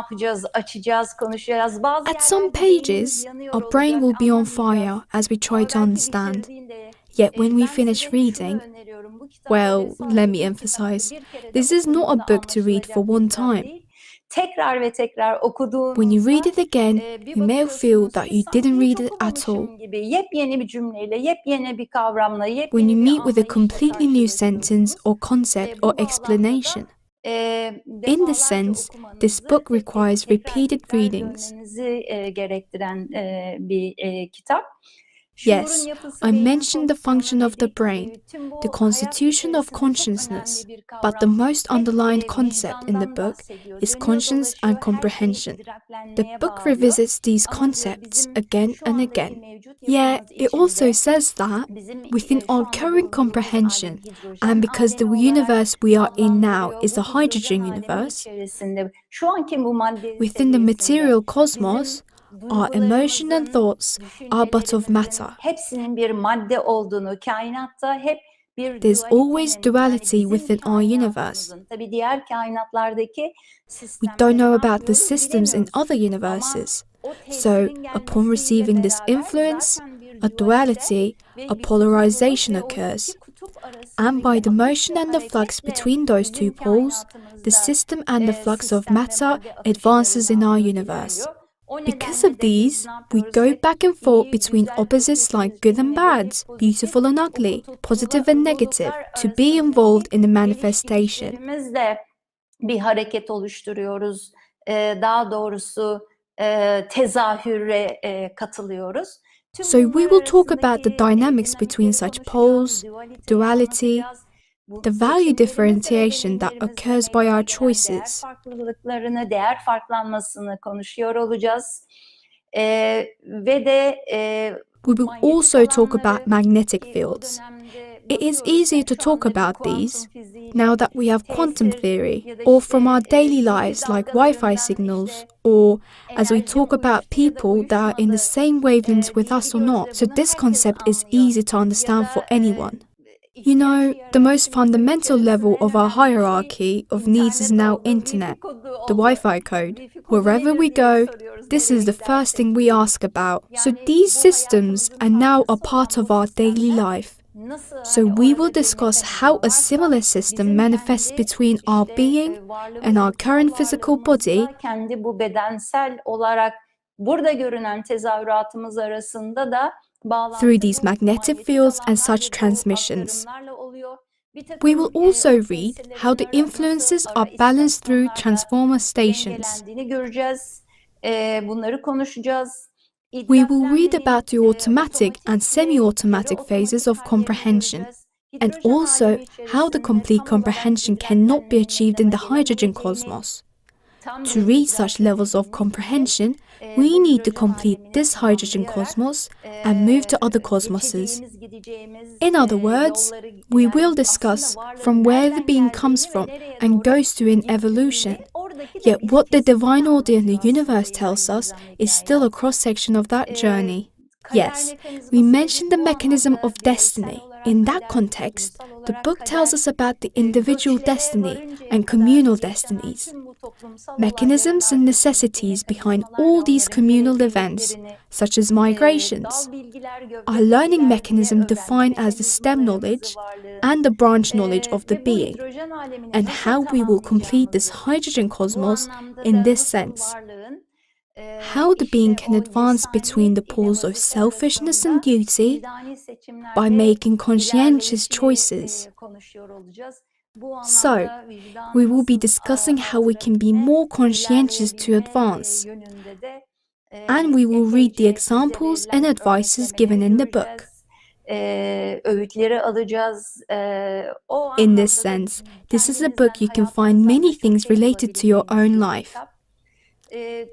yapacağız, açacağız, konuşacağız. Bazı At some yerlerde beynimiz pages, yanıyor our brain olacak, will be on anlamayacağız. fire as we try Ama to belki understand. bitirdiğinde Yet when we ben finish size şunu reading, öneriyorum. Bu kitap böyle well, let me sadece bir kitap emphasize, bir kere de this is not a okunduğunda book to read for anlaşılacak bir one kitap time. değil. Tekrar ve tekrar When you read okuduğunuzda it again, bir you may feel bakıyorsunuz that ki you sanki didn't hiç read it at all. okumamışım gibi yepyeni bir cümleyle, yepyeni bir kavramla, When you yepyeni bir meet with a anlayışla completely new sentence karşılaşıyorsunuz. or concept or Bu bağlamda explanation. da In this defalarca sense, this okumanızı, book tek tek requires tekrar repeated tekrar readings. dönmenizi gerektiren bir kitap. Yes, Şuurun yapısı, I beynin mentioned the function fonksiyonu of the dedik. brain, Tüm the bu hayat constitution of içerisinde çok consciousness, önemli bir but the kavram. most Hep underlined concept in the vicdandan book bahsediyor. is Dönüyor conscience dolaşıyor, and her şeyi comprehension. The idraklenmeye book bağlıyor. revisits these Ama diyor concepts bizim again şu and andaki again. mevcut Yet, yapımız it also içinde, says that bizim within şu our anda current bulunduğumuz comprehension, alem hidrojen and because the alemi olarak universe we are in now adlandırılıyor. is Bu a hydrogen hidrojen alemi universe, içerisinde, şu anki bu madde within the seviyesinde material bizim cosmos, our emotion and duygularımızın, thoughts are but of matter. düşüncelerimizin hepsinin bir madde olduğunu, kainatta hep bir There's always dualitenin, yani duality bizim within our universe. kainatımızın, tabii diğer kainatlardaki We don't know sistemleri ne about the yapıyoruz systems in bilemiyoruz. other Ama universes. o So, tesirin upon gelmesiyle receiving this beraber influence, zaten bir a duality, ve a bir polarization ve o occurs. iki kutup And by arasındaki the akış motion ve and the flux hareketle between those two bizim poles, the kainatımızda system and the flux of sistem ve matter madde advances akışları in ne our yapıyor, universe. ilerliyor. O Because of nedenle de biz these, ne we yapıyoruz? go Hep back and forth iyi, between güzel, opposites kötü, like good and çirkin, bad, negatif, pozitif, beautiful and o ugly, kutuplu positive and negative, bulutlar to be involved in the arasındaki geliş manifestation. gidişlerimizle bir hareket oluşturuyoruz. Daha doğrusu tezahüre katılıyoruz. Tüm So we bunlar will talk about the arasındaki dynamics between dinamikleri such konuşacağız, poles, dualiteyi duality, anlatacağız. Bu the value seçimlerimizle ve differentiation that deneyimlerimizle occurs by meydana our gelen değer choices. farklılıklarını, değer farklanmasını konuşuyor olacağız. Ve de We will manyetik also talk about alanları magnetic ki o fields. dönemde It is bakıyoruz, easier to şu talk anda bir about kuantum these fiziğiyle now that we have quantum tesir theory, ya da or from our işte daily bilgi lives like Wi-Fi dalgalarından signals, işte or as we enerji talk about uyuştu ya da people that are in the uyuşmadı same wavelength with us or diyebiliyoruz not. ve So bunu this herkes concept is anlıyor. easy to Ya understand for da anyone. You ihtiyaç know, the most hiyerarşimizin fundamental level içerisinde en of our önemli şey hierarchy of needs is internet now oldu, internet, Wi-Fi kodu the oldu. Wi-Fi code. Wi-Fi kodu Wherever nedir we diye go, soruyoruz this nereye is the first thing we gidersek. ask about. So Yani these bu systems hayatımızın are now a parçası part olan of bu our daily sistemler life. nasıl So hani we will orada bir discuss mekanizma how a varsa similar system bizim manifests kendi between our işte being and varlığımızda, our current kutsal physical body varlığımızla kendi bu bedensel olarak burada görünen tezahüratımız arasında da through bağlantı these bu magnetic manyetik fields and alanlar such ve bu transmissions. aktarımlarla oluyor. Bir We takım will also o read how the tesirlerin nasıl influences ara are balanced through istasyonlarda transformer stations. dengelendiğini göreceğiz. Bunları konuşacağız. We will read İdraklenmenin about the automatic otomatik and ve semi-automatic yarı phases otomatik of hallerini comprehension, göreceğiz. and Hidrojen also alemi how the içerisinde complete tam olarak comprehension cannot be idraklenmenin ne achieved in the meydana hydrogen gelemeyeceğini, cosmos. tam To bir reach idrak such levels of edebilmemiz için comprehension, bu we need to hidrojen complete alemini this hydrogen tamamlayarak cosmos and move to other cosmoses. geçeceğimiz, gideceğimiz In other words, yolları, we yani will discuss aslında varlığın from where the nereden being comes geldiğini ve from nereye and doğru goes through in evolution. gittiğini, oradaki de Yet bir what the kesiti divine order in the anlatıyor aslında universe tells İbrahim us Nizam is still a Hikayat. cross-section of that journey. Kader Yes, we mekanizması mentioned the dedik. Bu mechanism anlamda of bireysel destiny. olarak In that kader, context, toplumsal the olarak book tells kader, us about the individual göçlere destiny varıncaya and kadar communal yaşanan destinies, tüm bu toplumsal mechanisms olayların and arkasındaki necessities behind mekanizmalar all ve these onların communal events, gerekliliklerini such as migrations, dal bilgiler, gövde our learning bilgiler diye mechanism öğrenme defined as the stem mekanizmalarımızı knowledge varlığın and the branch knowledge of the ve bu being, hidrojen alemini and nasıl how we will complete this tamamlayacağımızı, hydrogen bu cosmos anlamda in da this nasıl sense. varlığın How the being işte can o advance between the lisaniyet ile poles of vazife selfishness and arasında duty vicdani by seçimlerle making conscientious ilerleyişini choices. konuşuyor olacağız. Bu So, anlamda we will be vicdanımızın discussing how we can be alternatine more conscientious to ilerleyebilme advance, yönünde de and we will read the epeyce bize examples and verilen advices given örneklemeleri in the book. göreceğiz. Öğütleri alacağız. O In this anlamda da sense, this is a kendinizden, book you can find hayatınızdan many da çok things şey related to your bulabileceğiniz own bir life. kitap.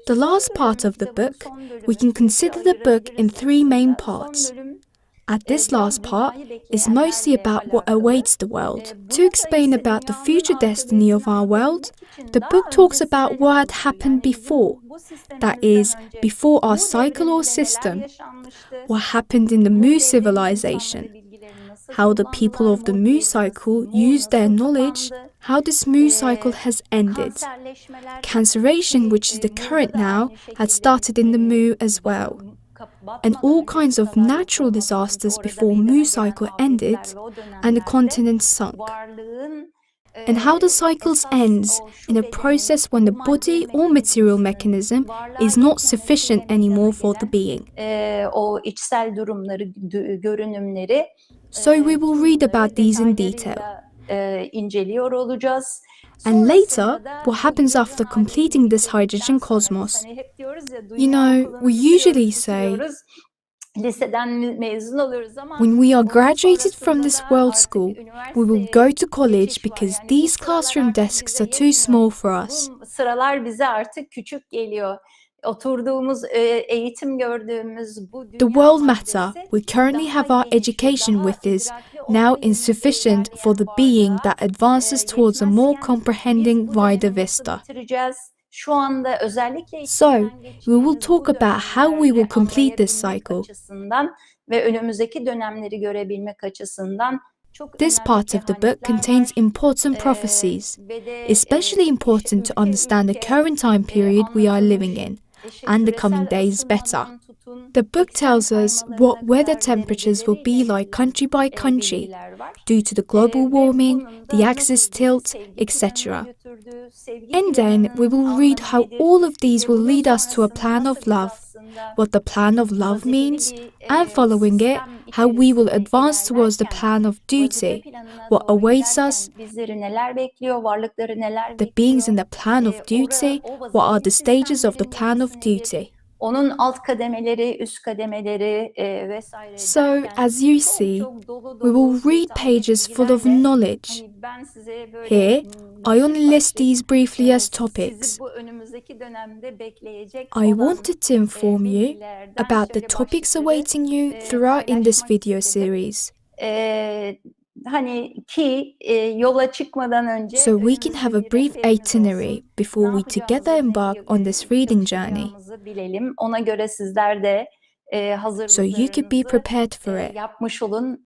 The Son last part bölümü, of the kitabın book, son we bölümü, can consider the book in ayırabiliriz three main aslında. Son parts. bölüm At this last biraz part dünyayı is mostly bekleyenlerle about what alakalı. awaits the world. To Burada explain ise about the dünyanın future destiny of akıbetini our world, anlatabilmek için the daha book talks öncesinde about ne what had oldu? happened Yani bizim before, bu that is, sistemimizden önce before our bu cycle or devrimde neler system, yaşanmıştı? what happened in the Bu Mu devrimin civilization, insanları bilgileri nasıl how the people of the Mu cycle use their knowledge, how this Mu cycle has ended. Canceration, which is the current now, had started in the Mu as well. And all kinds of natural disasters before Mu cycle ended and the continent sunk. And how the cycles ends in a process when the body or material mechanism is not sufficient anymore for the being. O içsel durumları, görünümleri. So we will read about these in detail. İnceliyor olacağız. And later, what happens after completing this hydrogen cosmos? You know, we usually say, liseden mezun oluyoruz ama when we are graduated from this world school, we will go to college because these classroom desks are too small for us. Bu sıralar bize artık küçük geliyor. Oturduğumuz, eğitim gördüğümüz bu The world matter maddesi we currently daha have our geniş, education daha with is idrakli now olmayı insufficient for the being that advances towards a more comprehending wider vista. bitireceğiz. Şu anda özellikle So, içinden we will geçtiğimiz talk bu about how we will dönemleri complete this anlayabilmek cycle. açısından ve önümüzdeki dönemleri görebilmek açısından çok This önemli part of the book kehanetler contains var. important prophecies, Ve de, especially important to understand the current time period we are living in, and the coming days better. The book tells us what weather temperatures will be like country by country due to the global warming, the axis tilt, etc. And then we will read how all of these will lead us to a plan of love, what the plan of love means, and following it, how we will advance towards the plan of duty, what awaits us, the beings in the plan of duty, what are the stages of the plan of duty. Onun alt kademeleri, üst kademeleri vesaire. So, derken as you çok see, çok dolu we dolu will read detaylı pages full of bilgilerle, knowledge. hani ben size böyle, Here, I only list these briefly as sizi topics. bu önümüzdeki dönemde bekleyecek I olan, wanted to inform you bilgilerden about the şöyle topics başlıkları, awaiting you throughout in this paylaşmak video istedim. series, Hani ki yola çıkmadan önce so we can have a önümüzde bir brief rehberimiz itinerary olsun. before Ne we together yapacağımızı, embark on this reading journey, çalışacağımızı bilelim. Ona göre sizler de so you could be hazırlıklarınızı prepared for it. yapmış olun.